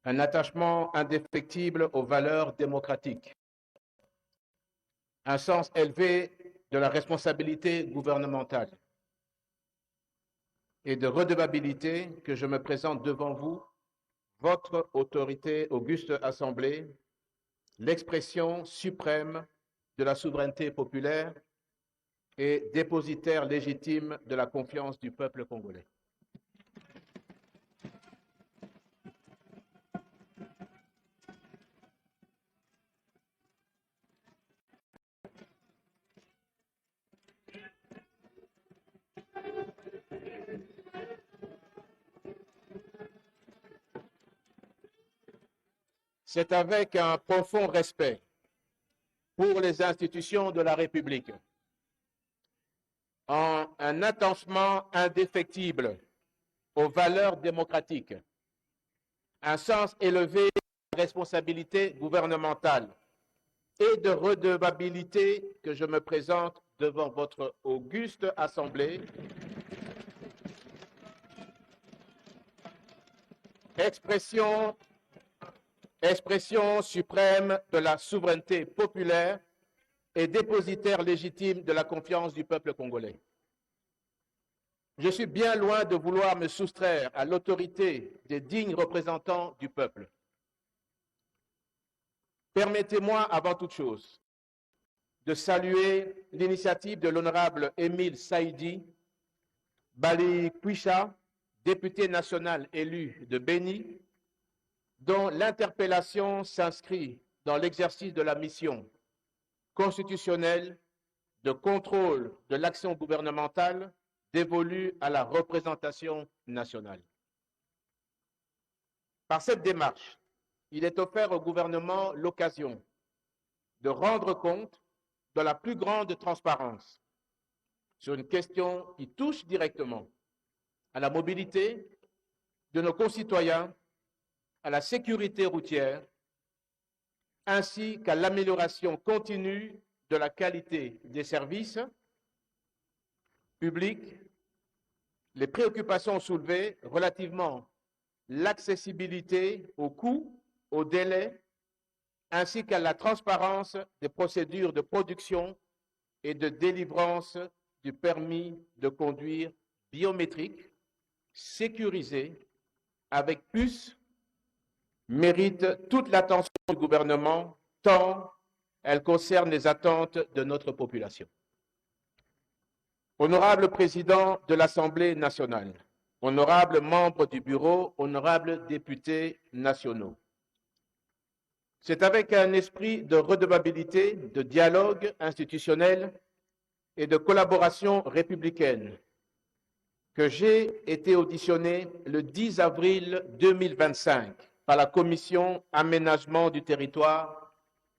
un attachement indéfectible aux valeurs démocratiques, un sens élevé de la responsabilité gouvernementale et de redevabilité que je me présente devant vous, votre autorité auguste assemblée, l'expression suprême de la souveraineté populaire et dépositaire légitime de la confiance du peuple congolais. C'est avec un profond respect pour les institutions de la République, en un attachement indéfectible aux valeurs démocratiques, un sens élevé de la responsabilité gouvernementale et de redevabilité que je me présente devant votre auguste assemblée, expression suprême de la souveraineté populaire et dépositaire légitime de la confiance du peuple congolais. Je suis bien loin de vouloir me soustraire à l'autorité des dignes représentants du peuple. Permettez-moi, avant toute chose, de saluer l'initiative de l'honorable Émile Saïdi Balikwisha, député national élu de Béni, dont l'interpellation s'inscrit dans l'exercice de la mission constitutionnelle de contrôle de l'action gouvernementale dévolue à la représentation nationale. Par cette démarche, il est offert au gouvernement l'occasion de rendre compte dans la plus grande transparence sur une question qui touche directement à la mobilité de nos concitoyens, à la sécurité routière, ainsi qu'à l'amélioration continue de la qualité des services publics, les préoccupations soulevées relativement à l'accessibilité aux coûts, aux délais, ainsi qu'à la transparence des procédures de production et de délivrance du permis de conduire biométrique, sécurisé, avec puce, mérite toute l'attention du gouvernement, tant elle concerne les attentes de notre population. Honorable Président de l'Assemblée nationale, honorables membres du Bureau, honorables députés nationaux, c'est avec un esprit de redevabilité, de dialogue institutionnel et de collaboration républicaine que j'ai été auditionné le 10 avril 2025 par la Commission Aménagement du territoire,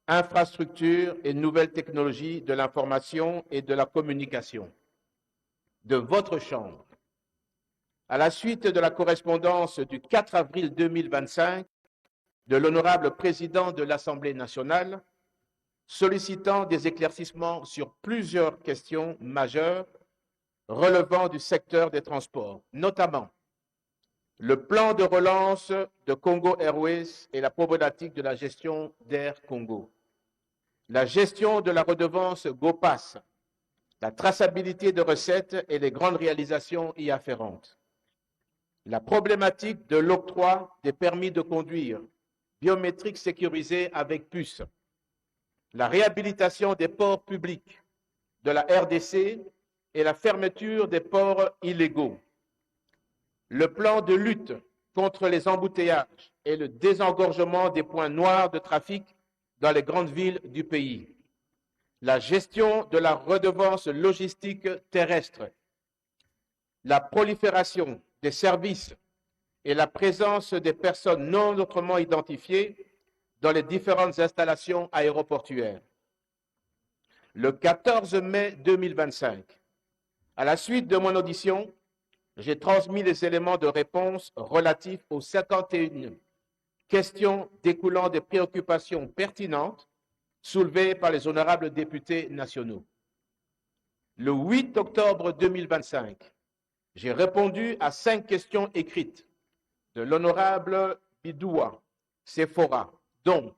infrastructures et nouvelles technologies de l'information et de la communication de votre Chambre, à la suite de la correspondance du 4 avril 2025 de l'honorable président de l'Assemblée nationale, sollicitant des éclaircissements sur plusieurs questions majeures relevant du secteur des transports, notamment le plan de relance de Congo Airways et la problématique de la gestion d'Air Congo, la gestion de la redevance GOPAS, la traçabilité de recettes et les grandes réalisations y afférentes, la problématique de l'octroi des permis de conduire biométriques sécurisés avec puce, la réhabilitation des ports publics de la RDC et la fermeture des ports illégaux, le plan de lutte contre les embouteillages et le désengorgement des points noirs de trafic dans les grandes villes du pays, la gestion de la redevance logistique terrestre, la prolifération des services et la présence des personnes non autrement identifiées dans les différentes installations aéroportuaires. Le 14 mai 2025, à la suite de mon audition, j'ai transmis les éléments de réponse relatifs aux 51 questions découlant des préoccupations pertinentes soulevées par les honorables députés nationaux. Le 8 octobre 2025, j'ai répondu à 5 questions écrites de l'honorable Bidoua, Sephora, dont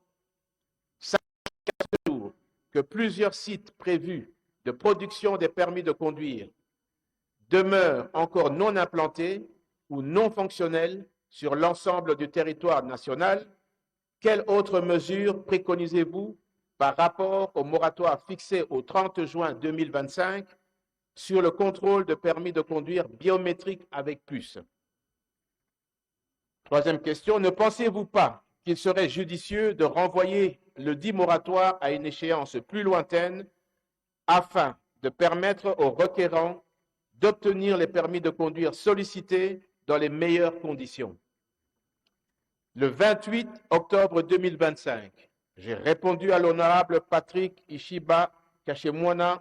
que plusieurs sites prévus de production des permis de conduire demeurent encore non implantés ou non fonctionnels sur l'ensemble du territoire national, quelles autres mesures préconisez-vous par rapport au moratoire fixé au 30 juin 2025 sur le contrôle de permis de conduire biométrique avec puce? Troisième question, ne pensez-vous pas qu'il serait judicieux de renvoyer le dit moratoire à une échéance plus lointaine afin de permettre aux requérants d'obtenir les permis de conduire sollicités dans les meilleures conditions? Le 28 octobre 2025, j'ai répondu à l'honorable Patrick Ishiba Kachemwana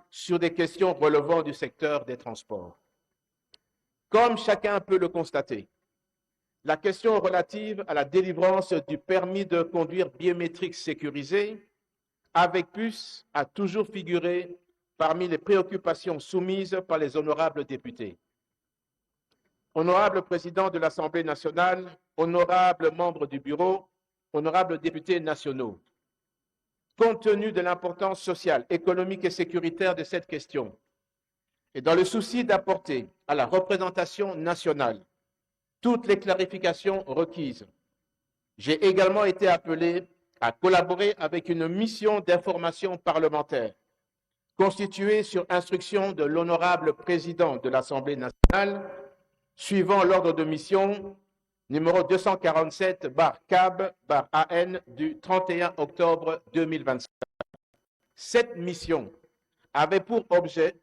sur des questions relevant du secteur des transports. Comme chacun peut le constater, la question relative à la délivrance du permis de conduire biométrique sécurisé avec puce a toujours figuré parmi les préoccupations soumises par les honorables députés. Honorable président de l'Assemblée nationale, honorables membres du bureau, honorables députés nationaux, compte tenu de l'importance sociale, économique et sécuritaire de cette question, et dans le souci d'apporter à la représentation nationale toutes les clarifications requises, j'ai également été appelé à collaborer avec une mission d'information parlementaire constituée sur instruction de l'honorable président de l'Assemblée nationale, suivant l'ordre de mission numéro 247/CAB/AN du 31 octobre 2025. Cette mission avait pour objet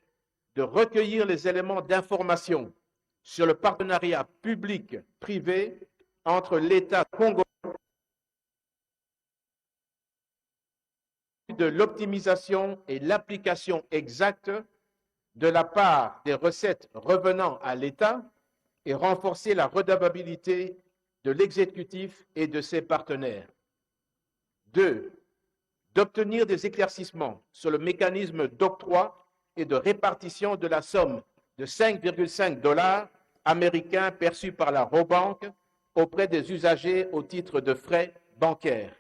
de recueillir les éléments d'information sur le partenariat public-privé entre l'État congolais de l'optimisation et l'application exacte de la part des recettes revenant à l'État et renforcer la redevabilité de l'exécutif et de ses partenaires. 2. D'obtenir des éclaircissements sur le mécanisme d'octroi et de répartition de la somme de 5,5 $ américains perçus par la Robank auprès des usagers au titre de frais bancaires.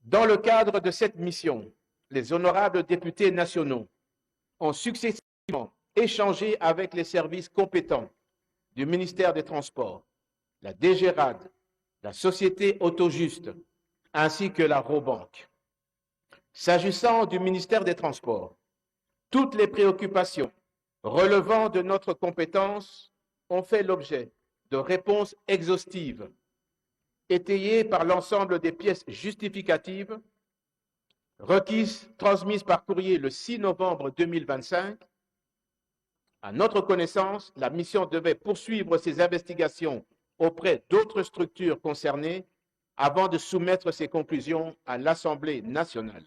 Dans le cadre de cette mission, les honorables députés nationaux ont successivement échangé avec les services compétents du ministère des Transports, la DGRAD, la société Autojuste, ainsi que la Robank. S'agissant du ministère des Transports, toutes les préoccupations relevant de notre compétence ont fait l'objet de réponses exhaustives, étayées par l'ensemble des pièces justificatives requises, transmises par courrier le 6 novembre 2025. À notre connaissance, la mission devait poursuivre ses investigations auprès d'autres structures concernées avant de soumettre ses conclusions à l'Assemblée nationale.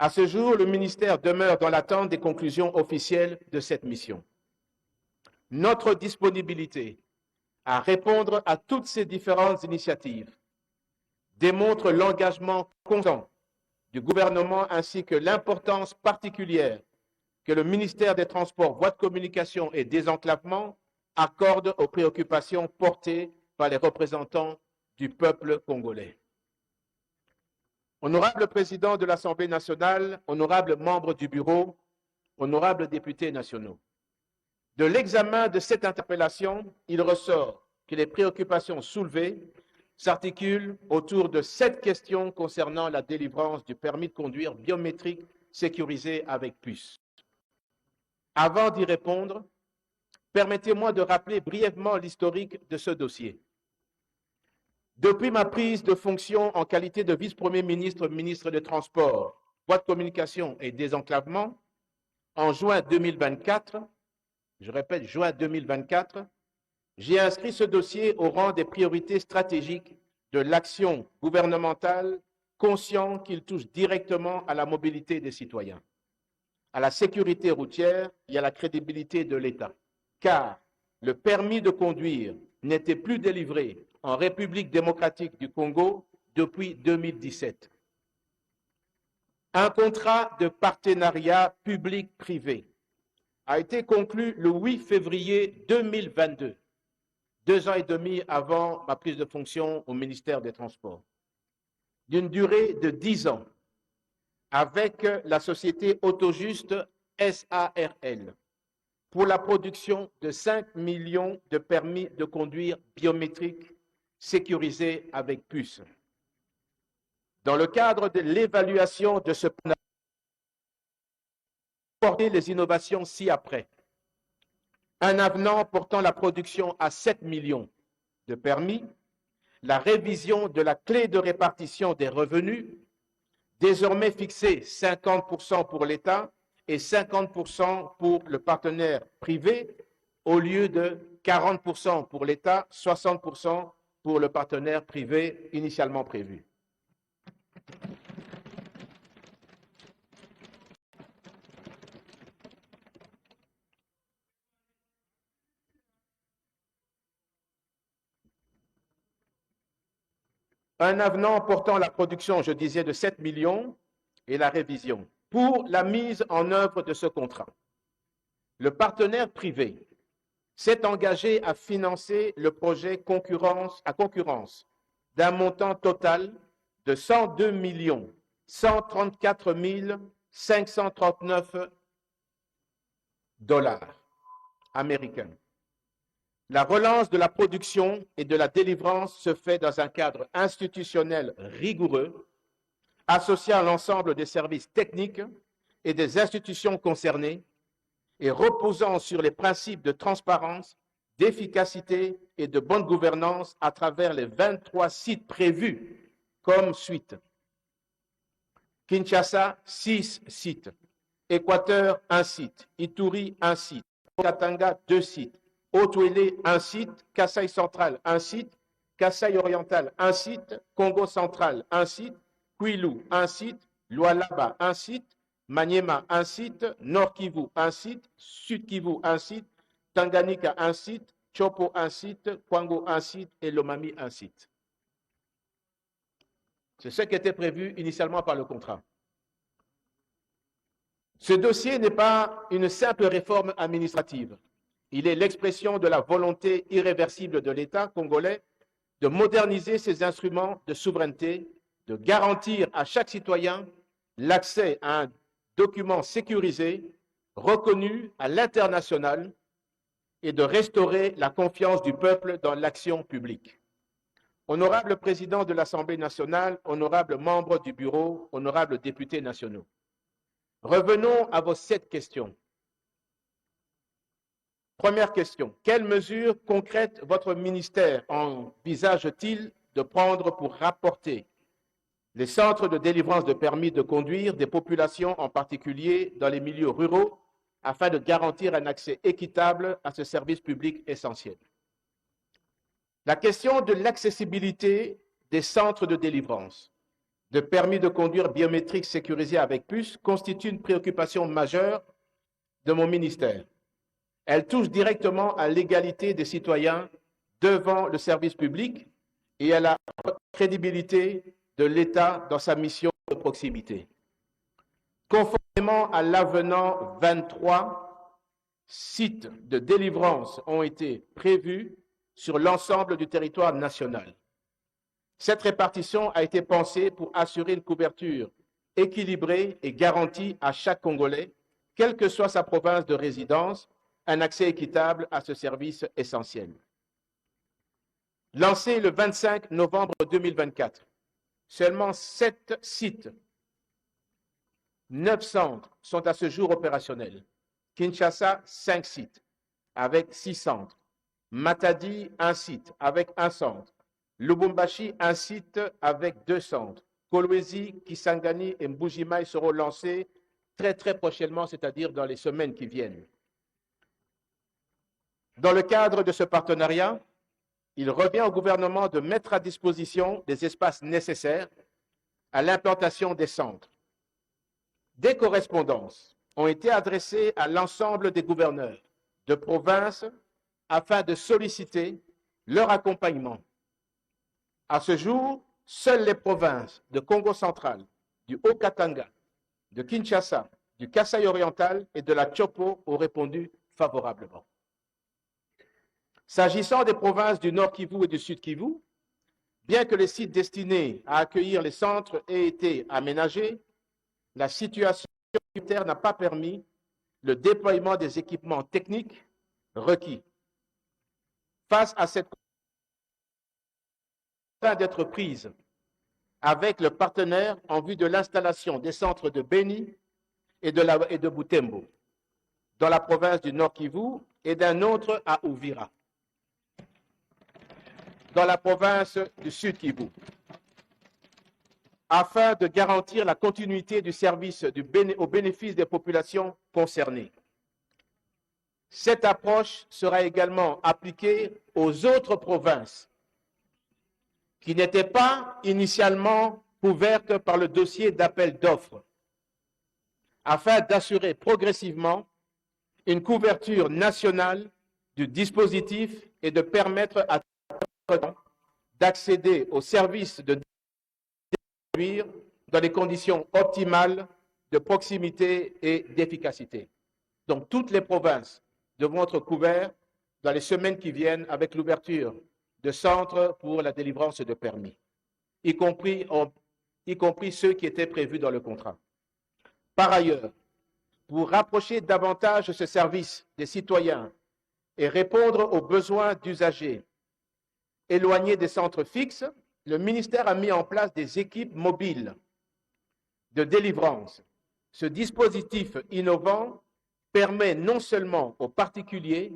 À ce jour, le ministère demeure dans l'attente des conclusions officielles de cette mission. Notre disponibilité à répondre à toutes ces différentes initiatives démontre l'engagement constant du gouvernement ainsi que l'importance particulière que le ministère des Transports, Voies de communication et Désenclavement accorde aux préoccupations portées par les représentants du peuple congolais. Honorable président de l'Assemblée nationale, honorables membres du bureau, honorables députés nationaux, de l'examen de cette interpellation, il ressort que les préoccupations soulevées s'articulent autour de 7 questions concernant la délivrance du permis de conduire biométrique sécurisé avec puce. Avant d'y répondre, permettez-moi de rappeler brièvement l'historique de ce dossier. Depuis ma prise de fonction en qualité de vice-premier ministre, ministre des Transports, Voies de communication et Désenclavement, en juin 2024, je répète, juin 2024, j'ai inscrit ce dossier au rang des priorités stratégiques de l'action gouvernementale, conscient qu'il touche directement à la mobilité des citoyens, à la sécurité routière et à la crédibilité de l'État. Car le permis de conduire n'était plus délivré en République démocratique du Congo depuis 2017. Un contrat de partenariat public-privé a été conclu le 8 février 2022 2 ans et demi avant ma prise de fonction au ministère des Transports, d'une durée de 10 ans avec la société Autojuste SARL pour la production de 5 millions de permis de conduire biométriques sécurisés avec puce. Dans le cadre de l'évaluation de ce plan, porter les innovations ci-après. Un avenant portant la production à 7 millions de permis, la révision de la clé de répartition des revenus, désormais fixée 50% pour l'État et 50% pour le partenaire privé, au lieu de 40% pour l'État, 60% pour le partenaire privé initialement prévu. Un avenant portant la production, je disais, de 7 millions et la révision. Pour la mise en œuvre de ce contrat, le partenaire privé s'est engagé à financer le projet à concurrence d'un montant total de 102 134 539 dollars américains. La relance de la production et de la délivrance se fait dans un cadre institutionnel rigoureux, associé à l'ensemble des services techniques et des institutions concernées et reposant sur les principes de transparence, d'efficacité et de bonne gouvernance à travers les 23 sites prévus comme suite. Kinshasa, 6 sites. Équateur, 1 site. Ituri, 1 site. Katanga, 2 sites. Haut-Ouélé, 1 site. Kasaï central, 1 site. Kasaï oriental, 1 site. Congo central, 1 site. Kwilu, 1 site. Lualaba, 1 site. Maniema, 1 site. Nord Kivu, 1 site. Sud Kivu, 1 site. Tanganyika, 1 site. Chopo, 1 site. Kwango, 1 site. Et Lomami, 1 site. C'est ce qui était prévu initialement par le contrat. Ce dossier n'est pas une simple réforme administrative. Il est l'expression de la volonté irréversible de l'État congolais de moderniser ses instruments de souveraineté, de garantir à chaque citoyen l'accès à un document sécurisé, reconnu à l'international et de restaurer la confiance du peuple dans l'action publique. Honorable président de l'Assemblée nationale, honorables membres du bureau, honorables députés nationaux, revenons à vos 7 questions. Première question, quelles mesures concrètes votre ministère envisage-t-il de prendre pour rapporter les centres de délivrance de permis de conduire des populations, en particulier dans les milieux ruraux, afin de garantir un accès équitable à ce service public essentiel? La question de l'accessibilité des centres de délivrance de permis de conduire biométriques sécurisés avec puce constitue une préoccupation majeure de mon ministère. Elle touche directement à l'égalité des citoyens devant le service public et à la crédibilité de l'État dans sa mission de proximité. Conformément à l'avenant 23, sites de délivrance ont été prévus sur l'ensemble du territoire national. Cette répartition a été pensée pour assurer une couverture équilibrée et garantie à chaque Congolais, quelle que soit sa province de résidence, un accès équitable à ce service essentiel. Lancé le 25 novembre 2024, seulement 7 sites, 9 centres sont à ce jour opérationnels. Kinshasa, 5 sites, avec 6 centres. Matadi, 1 site, avec 1 centre. Lubumbashi, 1 site, avec 2 centres. Kolwezi, Kisangani et Mbujimai seront lancés très prochainement, c'est-à-dire dans les semaines qui viennent. Dans le cadre de ce partenariat, il revient au gouvernement de mettre à disposition des espaces nécessaires à l'implantation des centres. Des correspondances ont été adressées à l'ensemble des gouverneurs de province afin de solliciter leur accompagnement. À ce jour, seules les provinces de Congo central, du Haut-Katanga, de Kinshasa, du Kasaï oriental et de la Chopo ont répondu favorablement. S'agissant des provinces du Nord Kivu et du Sud Kivu, bien que les sites destinés à accueillir les centres aient été aménagés, la situation sécuritaire n'a pas permis le déploiement des équipements techniques requis. Face à cette contrainte d'être prise avec le partenaire en vue de l'installation des centres de Beni et de Butembo, dans la province du Nord Kivu, et d'un autre à Uvira, dans la province du Sud Kivu, afin de garantir la continuité du service au bénéfice des populations concernées. Cette approche sera également appliquée aux autres provinces qui n'étaient pas initialement couvertes par le dossier d'appel d'offres, afin d'assurer progressivement une couverture nationale du dispositif et de permettre à tous d'accéder aux services de distribution dans des conditions optimales de proximité et d'efficacité. Donc toutes les provinces devront être couvertes dans les semaines qui viennent avec l'ouverture de centres pour la délivrance de permis, y compris ceux qui étaient prévus dans le contrat. Par ailleurs, pour rapprocher davantage ce service des citoyens et répondre aux besoins d'usagers éloignés des centres fixes, le ministère a mis en place des équipes mobiles de délivrance. Ce dispositif innovant permet non seulement aux particuliers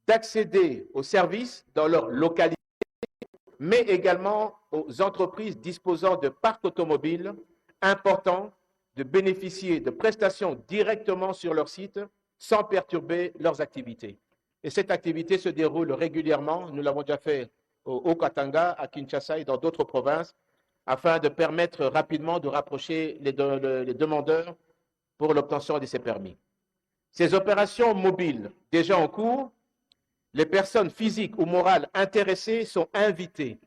d'accéder aux services dans leur localité, mais également aux entreprises disposant de parcs automobiles importants de bénéficier de prestations directement sur leur site sans perturber leurs activités. Et cette activité se déroule régulièrement. Nous l'avons déjà fait au Katanga, à Kinshasa et dans d'autres provinces, afin de permettre rapidement de rapprocher les demandeurs pour l'obtention de ces permis. Ces opérations mobiles déjà en cours, les personnes physiques ou morales intéressées sont invitées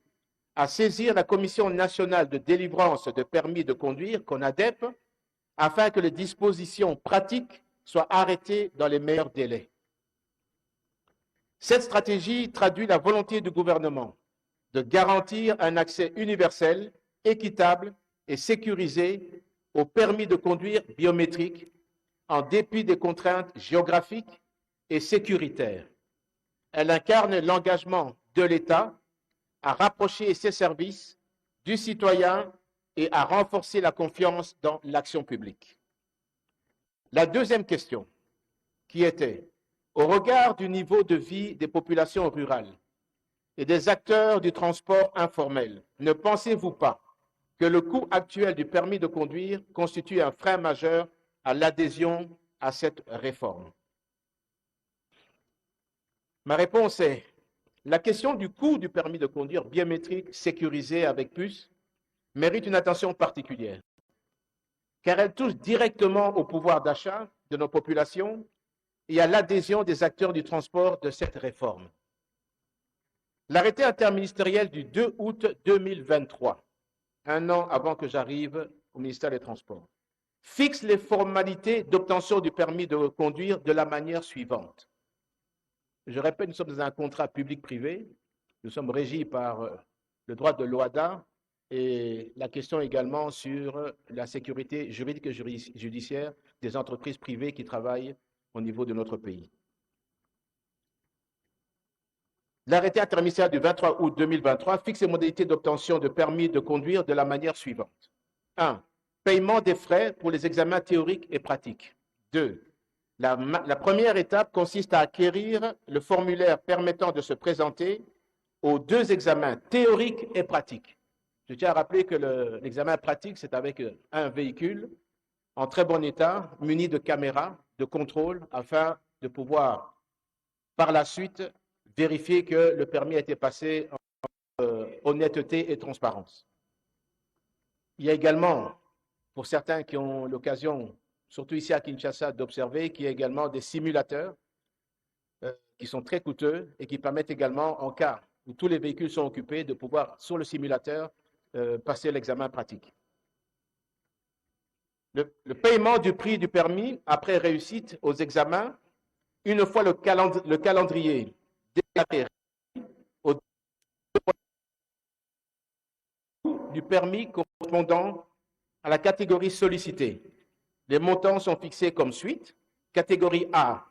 à saisir la Commission nationale de délivrance de permis de conduire, CONADEP, afin que les dispositions pratiques soient arrêtées dans les meilleurs délais. Cette stratégie traduit la volonté du gouvernement de garantir un accès universel, équitable et sécurisé au permis de conduire biométrique en dépit des contraintes géographiques et sécuritaires. Elle incarne l'engagement de l'État à rapprocher ses services du citoyen et à renforcer la confiance dans l'action publique. La deuxième question, qui était, au regard du niveau de vie des populations rurales et des acteurs du transport informel, ne pensez-vous pas que le coût actuel du permis de conduire constitue un frein majeur à l'adhésion à cette réforme? Ma réponse est, la question du coût du permis de conduire biométrique sécurisé avec puce mérite une attention particulière, car elle touche directement au pouvoir d'achat de nos populations et à l'adhésion des acteurs du transport de cette réforme. L'arrêté interministériel du 2 août 2023, un an avant que j'arrive au ministère des Transports, fixe les formalités d'obtention du permis de conduire de la manière suivante. Je répète, nous sommes dans un contrat public-privé, nous sommes régis par le droit de l'OHADA et la question également sur la sécurité juridique et judiciaire des entreprises privées qui travaillent au niveau de notre pays. L'arrêté interministériel du 23 août 2023 fixe les modalités d'obtention de permis de conduire de la manière suivante. 1. Paiement des frais pour les examens théoriques et pratiques. 2. La première étape consiste à acquérir le formulaire permettant de se présenter aux 2 examens théoriques et pratiques. Je tiens à rappeler que l'examen pratique, c'est avec un véhicule en très bon état, muni de caméras de contrôle, afin de pouvoir, par la suite, vérifier que le permis a été passé en honnêteté et transparence. Il y a également, pour certains qui ont l'occasion, surtout ici à Kinshasa, d'observer qu'il y a également des simulateurs qui sont très coûteux et qui permettent également, en cas où tous les véhicules sont occupés, de pouvoir, sur le simulateur, passer l'examen pratique. Le paiement du prix du permis après réussite aux examens, une fois le calendrier déclaré au du permis correspondant à la catégorie sollicitée. Les montants sont fixés comme suit. Catégorie A,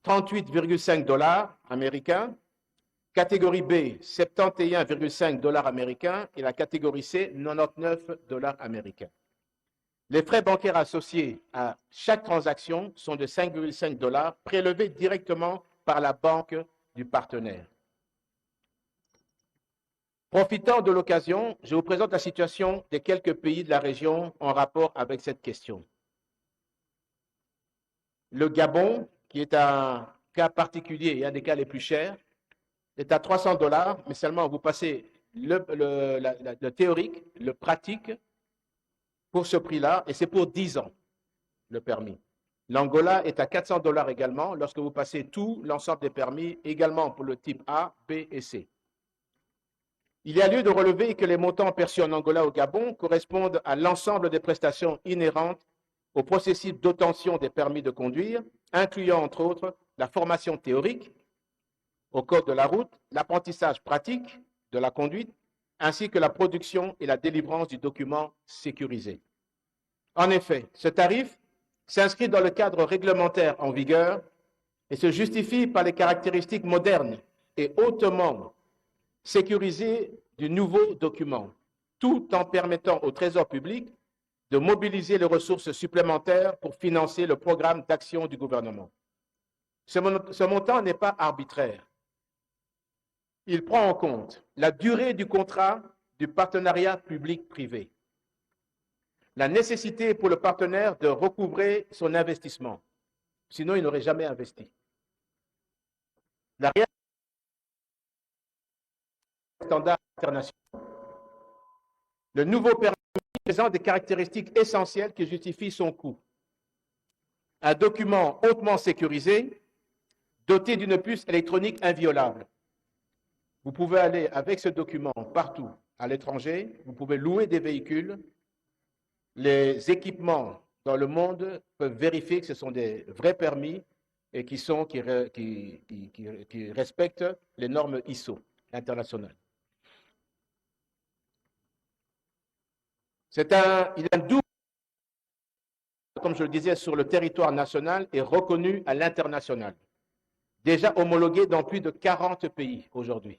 38,5 $ américains. Catégorie B, 71,5 $ américains. Et la catégorie C, 99 $ américains. Les frais bancaires associés à chaque transaction sont de 5,5 $ prélevés directement par la banque du partenaire. Profitant de l'occasion, je vous présente la situation des quelques pays de la région en rapport avec cette question. Le Gabon, qui est un cas particulier et un des cas les plus chers, est à 300 $, mais seulement vous passez le théorique, le pratique pour ce prix-là, et c'est pour 10 ans, le permis. L'Angola est à 400 $ également, lorsque vous passez tout l'ensemble des permis, également pour le type A, B et C. Il y a lieu de relever que les montants perçus en Angola au Gabon correspondent à l'ensemble des prestations inhérentes au processus d'obtention des permis de conduire, incluant entre autres la formation théorique au code de la route, l'apprentissage pratique de la conduite, ainsi que la production et la délivrance du document sécurisé. En effet, ce tarif s'inscrit dans le cadre réglementaire en vigueur et se justifie par les caractéristiques modernes et hautement sécurisées du nouveau document, tout en permettant au Trésor public de mobiliser les ressources supplémentaires pour financer le programme d'action du gouvernement. Ce montant n'est pas arbitraire. Il prend en compte la durée du contrat du partenariat public-privé, la nécessité pour le partenaire de recouvrer son investissement, sinon il n'aurait jamais investi. La réalité des standards internationaux. Le nouveau permis présente des caractéristiques essentielles qui justifient son coût. Un document hautement sécurisé, doté d'une puce électronique inviolable. Vous pouvez aller avec ce document partout à l'étranger, vous pouvez louer des véhicules. Les équipements dans le monde peuvent vérifier que ce sont des vrais permis et qui respectent les normes ISO internationales. Il a un double, comme je le disais, sur le territoire national et reconnu à l'international. Déjà homologué dans plus de 40 pays aujourd'hui.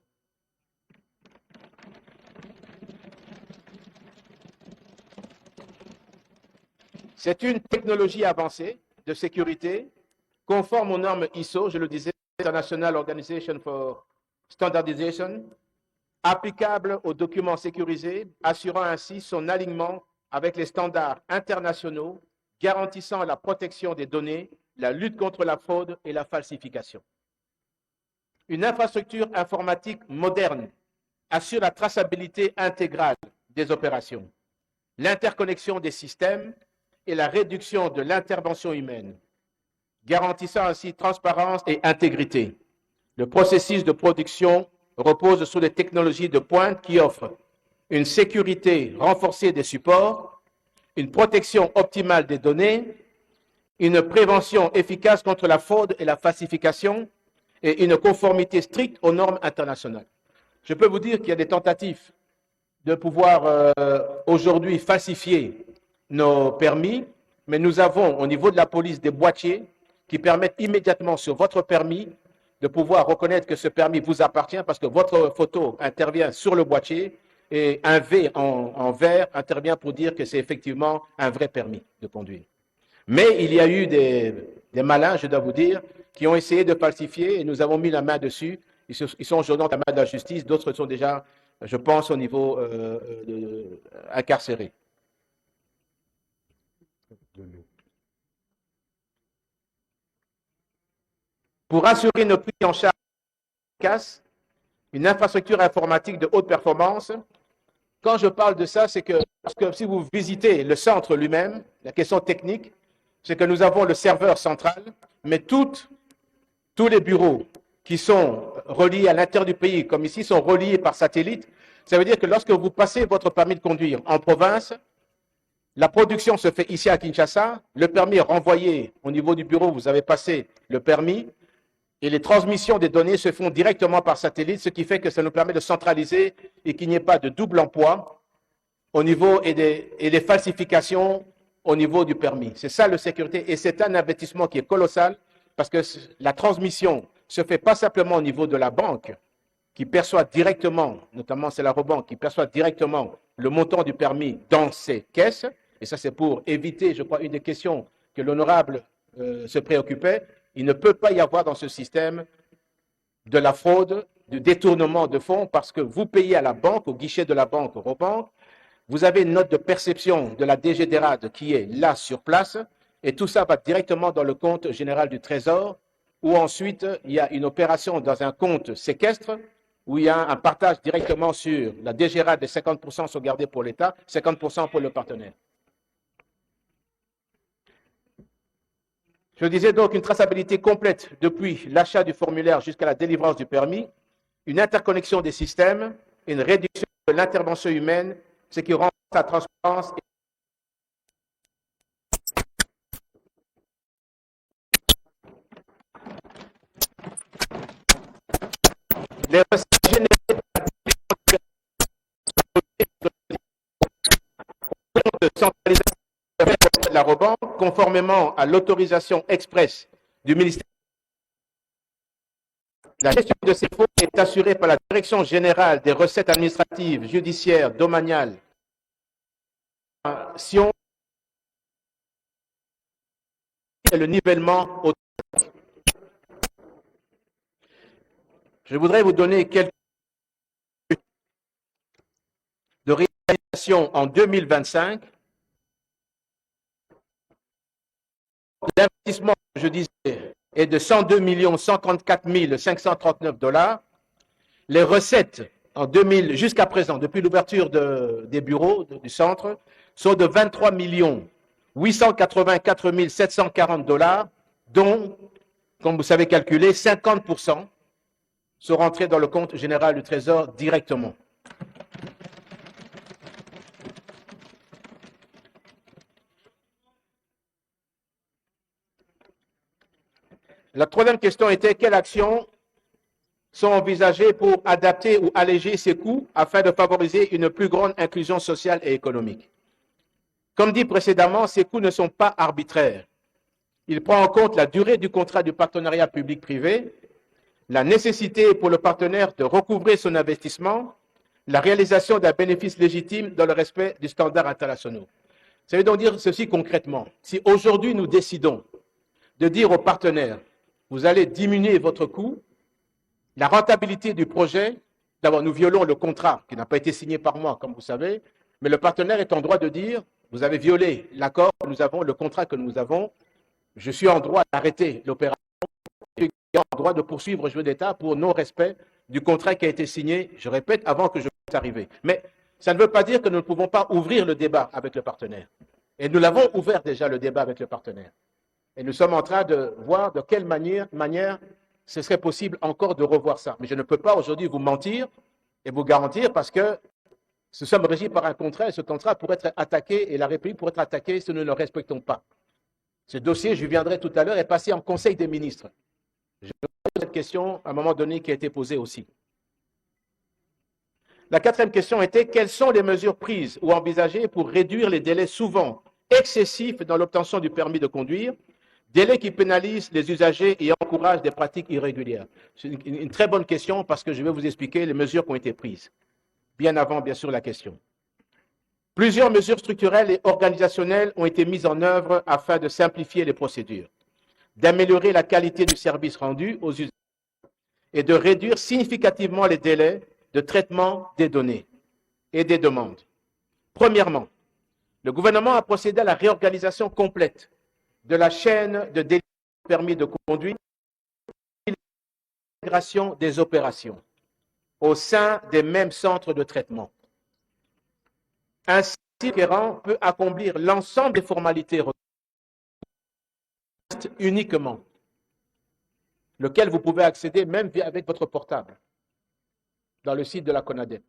C'est une technologie avancée de sécurité conforme aux normes ISO, je le disais, International Organization for Standardization, applicable aux documents sécurisés, assurant ainsi son alignement avec les standards internationaux, garantissant la protection des données, la lutte contre la fraude et la falsification. Une infrastructure informatique moderne assure la traçabilité intégrale des opérations, l'interconnexion des systèmes et la réduction de l'intervention humaine, garantissant ainsi transparence et intégrité. Le processus de production repose sur des technologies de pointe qui offrent une sécurité renforcée des supports, une protection optimale des données, une prévention efficace contre la fraude et la falsification et une conformité stricte aux normes internationales. Je peux vous dire qu'il y a des tentatives de pouvoir aujourd'hui falsifier nos permis, mais nous avons au niveau de la police des boîtiers qui permettent immédiatement sur votre permis de pouvoir reconnaître que ce permis vous appartient parce que votre photo intervient sur le boîtier et un V en vert intervient pour dire que c'est effectivement un vrai permis de conduire. Mais il y a eu des malins, je dois vous dire, qui ont essayé de falsifier et nous avons mis la main dessus. Ils sont aujourd'hui dans la main de la justice, d'autres sont déjà, je pense, au niveau incarcérés. Pour assurer une prise en charge efficace, une infrastructure informatique de haute performance, quand je parle de ça, c'est que si vous visitez le centre lui-même, la question technique, c'est que nous avons le serveur central, mais tous les bureaux qui sont reliés à l'intérieur du pays, comme ici, sont reliés par satellite. Ça veut dire que lorsque vous passez votre permis de conduire en province, la production se fait ici à Kinshasa, le permis est renvoyé au niveau du bureau, vous avez passé le permis, Et les transmissions des données se font directement par satellite, ce qui fait que ça nous permet de centraliser et qu'il n'y ait pas de double emploi au niveau et des falsifications au niveau du permis. C'est ça la sécurité et c'est un investissement qui est colossal parce que la transmission se fait pas simplement au niveau de la banque qui perçoit directement, notamment c'est la Robank, qui perçoit directement le montant du permis dans ses caisses, et ça c'est pour éviter, je crois, une des questions que l'honorable se préoccupait, il ne peut pas y avoir dans ce système de la fraude, du détournement de fonds, parce que vous payez à la banque, au guichet de la banque, au Robank, vous avez une note de perception de la DG d'ERAD qui est là sur place, et tout ça va directement dans le compte général du Trésor, où ensuite il y a une opération dans un compte séquestre, où il y a un partage directement sur la DGRAD de 50% sont gardés pour l'État, 50% pour le partenaire. Je disais donc une traçabilité complète depuis l'achat du formulaire jusqu'à la délivrance du permis, une interconnexion des systèmes, une réduction de l'intervention humaine, ce qui rend la transparence les recettes générées de centralisation de la Robank, conformément à l'autorisation expresse du ministère. La gestion de ces fonds est assurée par la Direction générale des recettes administratives, judiciaires, domaniales, et le nivellement au. Je voudrais vous donner quelques de réalisation en 2025. L'investissement, je disais, est de 102 134 539 $. Les recettes en 2000, jusqu'à présent, depuis l'ouverture des bureaux du centre, sont de 23 884 740 $, dont, comme vous savez calculer, 50% sont rentrés dans le compte général du Trésor directement. La troisième question était quelles actions sont envisagées pour adapter ou alléger ces coûts afin de favoriser une plus grande inclusion sociale et économique. Comme dit précédemment, ces coûts ne sont pas arbitraires. Il prend en compte la durée du contrat du partenariat public-privé, la nécessité pour le partenaire de recouvrer son investissement, la réalisation d'un bénéfice légitime dans le respect des standards internationaux. Ça veut donc dire ceci concrètement. Si aujourd'hui nous décidons de dire aux partenaires, vous allez diminuer votre coût, la rentabilité du projet, d'abord nous violons le contrat qui n'a pas été signé par moi, comme vous savez, mais le partenaire est en droit de dire, vous avez violé l'accord que nous avons, le contrat que nous avons, je suis en droit d'arrêter l'opération, je suis en droit de poursuivre le jeu d'État pour non-respect du contrat qui a été signé, je répète, avant que je puisse arriver. Mais ça ne veut pas dire que nous ne pouvons pas ouvrir le débat avec le partenaire. Et nous l'avons ouvert déjà, le débat avec le partenaire. Et nous sommes en train de voir de quelle manière ce serait possible encore de revoir ça. Mais je ne peux pas aujourd'hui vous mentir et vous garantir parce que nous sommes régis par un contrat et ce contrat pourrait être attaqué et la République pourrait être attaquée si nous ne le respectons pas. Ce dossier, je viendrai tout à l'heure, est passé en Conseil des ministres. Je vais poser cette question à un moment donné qui a été posée aussi. La quatrième question était quelles sont les mesures prises ou envisagées pour réduire les délais souvent excessifs dans l'obtention du permis de conduire, délais qui pénalisent les usagers et encouragent des pratiques irrégulières. C'est une très bonne question parce que je vais vous expliquer les mesures qui ont été prises, bien avant, bien sûr, la question. Plusieurs mesures structurelles et organisationnelles ont été mises en œuvre afin de simplifier les procédures, d'améliorer la qualité du service rendu aux usagers et de réduire significativement les délais de traitement des données et des demandes. Premièrement, le gouvernement a procédé à la réorganisation complète de la chaîne de délivrance de permis de conduire et l'intégration des opérations au sein des mêmes centres de traitement. Ainsi, le requérant peut accomplir l'ensemble des formalités uniquement, lequel vous pouvez accéder même avec votre portable dans le site de la CONADEP.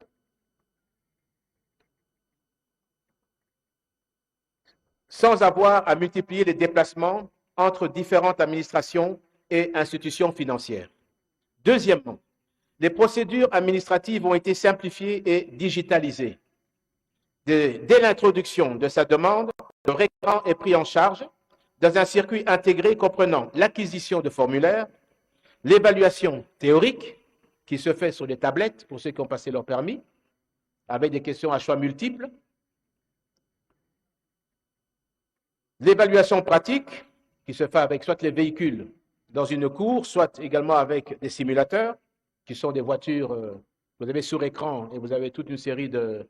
Sans avoir à multiplier les déplacements entre différentes administrations et institutions financières. Deuxièmement, les procédures administratives ont été simplifiées et digitalisées. Dès l'introduction de sa demande, le requérant est pris en charge dans un circuit intégré comprenant l'acquisition de formulaires, l'évaluation théorique qui se fait sur les tablettes pour ceux qui ont passé leur permis, avec des questions à choix multiples, l'évaluation pratique qui se fait avec soit les véhicules dans une cour, soit également avec des simulateurs qui sont des voitures, vous avez sur écran et vous avez toute une série de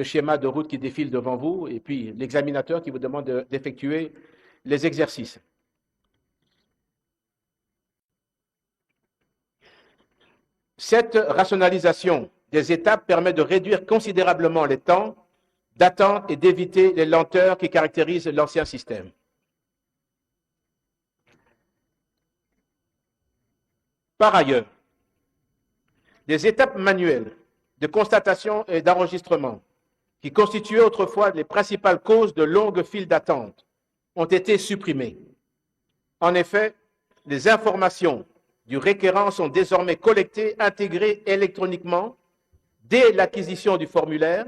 schémas de route qui défilent devant vous, et puis l'examinateur qui vous demande d'effectuer les exercices. Cette rationalisation des étapes permet de réduire considérablement les temps d'attente et d'éviter les lenteurs qui caractérisent l'ancien système. Par ailleurs, les étapes manuelles de constatation et d'enregistrement, qui constituaient autrefois les principales causes de longues files d'attente, ont été supprimées. En effet, les informations du requérant sont désormais collectées, intégrées électroniquement dès l'acquisition du formulaire,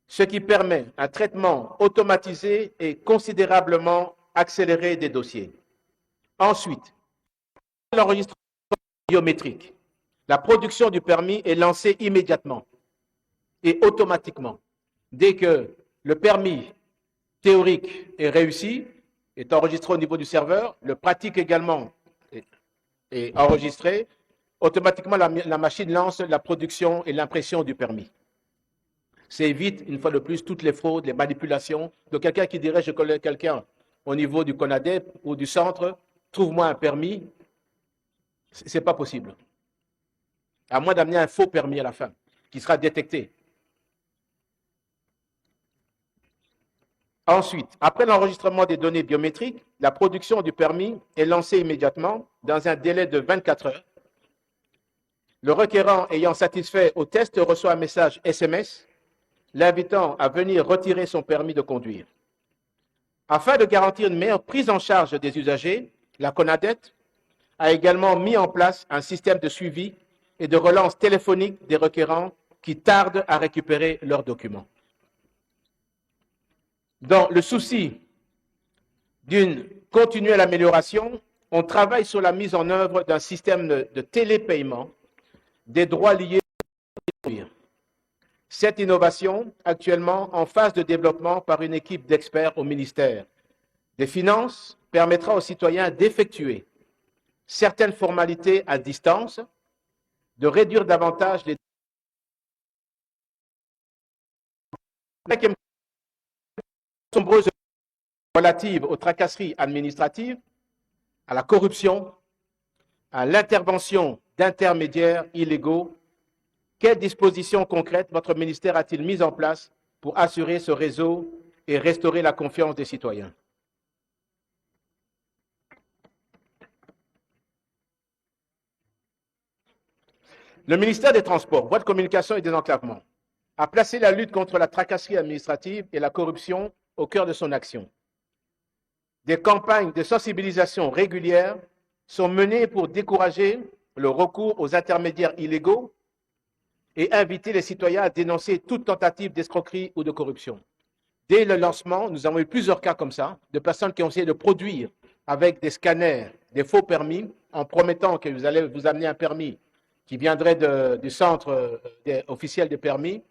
ce qui permet un traitement automatisé et considérablement accéléré des dossiers. Ensuite, l'enregistrement biométrique. La production du permis est lancée immédiatement et automatiquement. Dès que le permis théorique est réussi, est enregistré au niveau du serveur, le pratique également est enregistré, automatiquement la machine lance la production et l'impression du permis. Ça évite, une fois de plus, toutes les fraudes, les manipulations. De quelqu'un qui dirait, je connais quelqu'un au niveau du CONADEP ou du centre, trouve-moi un permis, ce n'est pas possible. À moins d'amener un faux permis à la fin, qui sera détecté. Ensuite, après l'enregistrement des données biométriques, la production du permis est lancée immédiatement dans un délai de 24 heures. Le requérant ayant satisfait au test reçoit un message SMS l'invitant à venir retirer son permis de conduire. Afin de garantir une meilleure prise en charge des usagers, la CONADET a également mis en place un système de suivi et de relance téléphonique des requérants qui tardent à récupérer leurs documents. Dans le souci d'une continuelle amélioration, on travaille sur la mise en œuvre d'un système de télépaiement des droits liés à conduire. Cette innovation, actuellement en phase de développement par une équipe d'experts au ministère des Finances, permettra aux citoyens d'effectuer certaines formalités à distance, de réduire davantage les nombreuses relatives aux tracasseries administratives, à la corruption, à l'intervention d'intermédiaires illégaux. Quelles dispositions concrètes votre ministère a-t-il mises en place pour assurer ce réseau et restaurer la confiance des citoyens? Le ministère des Transports, Voies de communication et désenclavement a placé la lutte contre la tracasserie administrative et la corruption au cœur de son action. Des campagnes de sensibilisation régulières sont menées pour décourager le recours aux intermédiaires illégaux et inviter les citoyens à dénoncer toute tentative d'escroquerie ou de corruption. Dès le lancement, nous avons eu plusieurs cas comme ça, de personnes qui ont essayé de produire avec des scanners, des faux permis, en promettant que vous allez vous amener un permis qui viendrait du centre officiel des permis,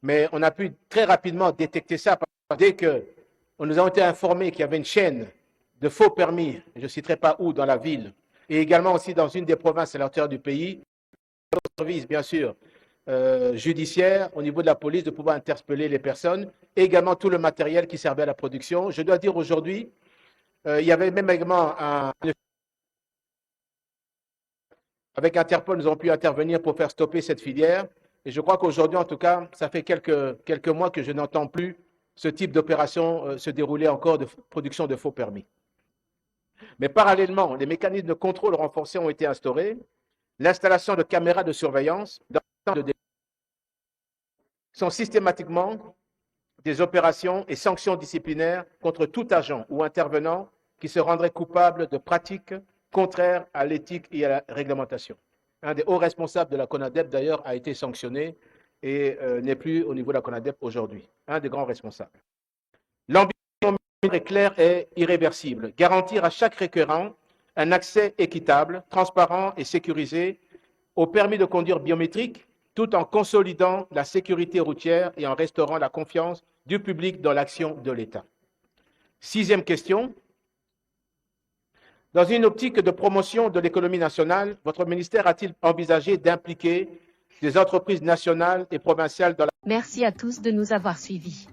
mais on a pu très rapidement détecter ça dès que nous avons été informés qu'il y avait une chaîne de faux permis, je ne citerai pas où, dans la ville, et également aussi dans une des provinces à l'intérieur du pays, service bien sûr judiciaire, au niveau de la police, de pouvoir interpeller les personnes, et également tout le matériel qui servait à la production. Je dois dire aujourd'hui, il y avait même également avec Interpol, nous avons pu intervenir pour faire stopper cette filière. Et je crois qu'aujourd'hui, en tout cas, ça fait quelques mois que je n'entends plus ce type d'opération se dérouler encore de production de faux permis. Mais parallèlement, les mécanismes de contrôle renforcés ont été instaurés. L'installation de caméras de surveillance sont systématiquement des opérations et sanctions disciplinaires contre tout agent ou intervenant qui se rendraient coupables de pratiques contraires à l'éthique et à la réglementation. Un des hauts responsables de la CONADEP, d'ailleurs, a été sanctionné et n'est plus au niveau de la CONADEP aujourd'hui. Un des grands responsables. L'ambition est claire et irréversible. Garantir à chaque requérant un accès équitable, transparent et sécurisé au permis de conduire biométrique, tout en consolidant la sécurité routière et en restaurant la confiance du public dans l'action de l'État. Sixième question. Dans une optique de promotion de l'économie nationale, votre ministère a-t-il envisagé d'impliquer des entreprises nationales et provinciales dans la... Merci à tous de nous avoir suivis.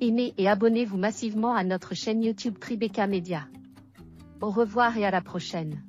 Aimez et abonnez-vous massivement à notre chaîne YouTube Tribeca Media. Au revoir et à la prochaine.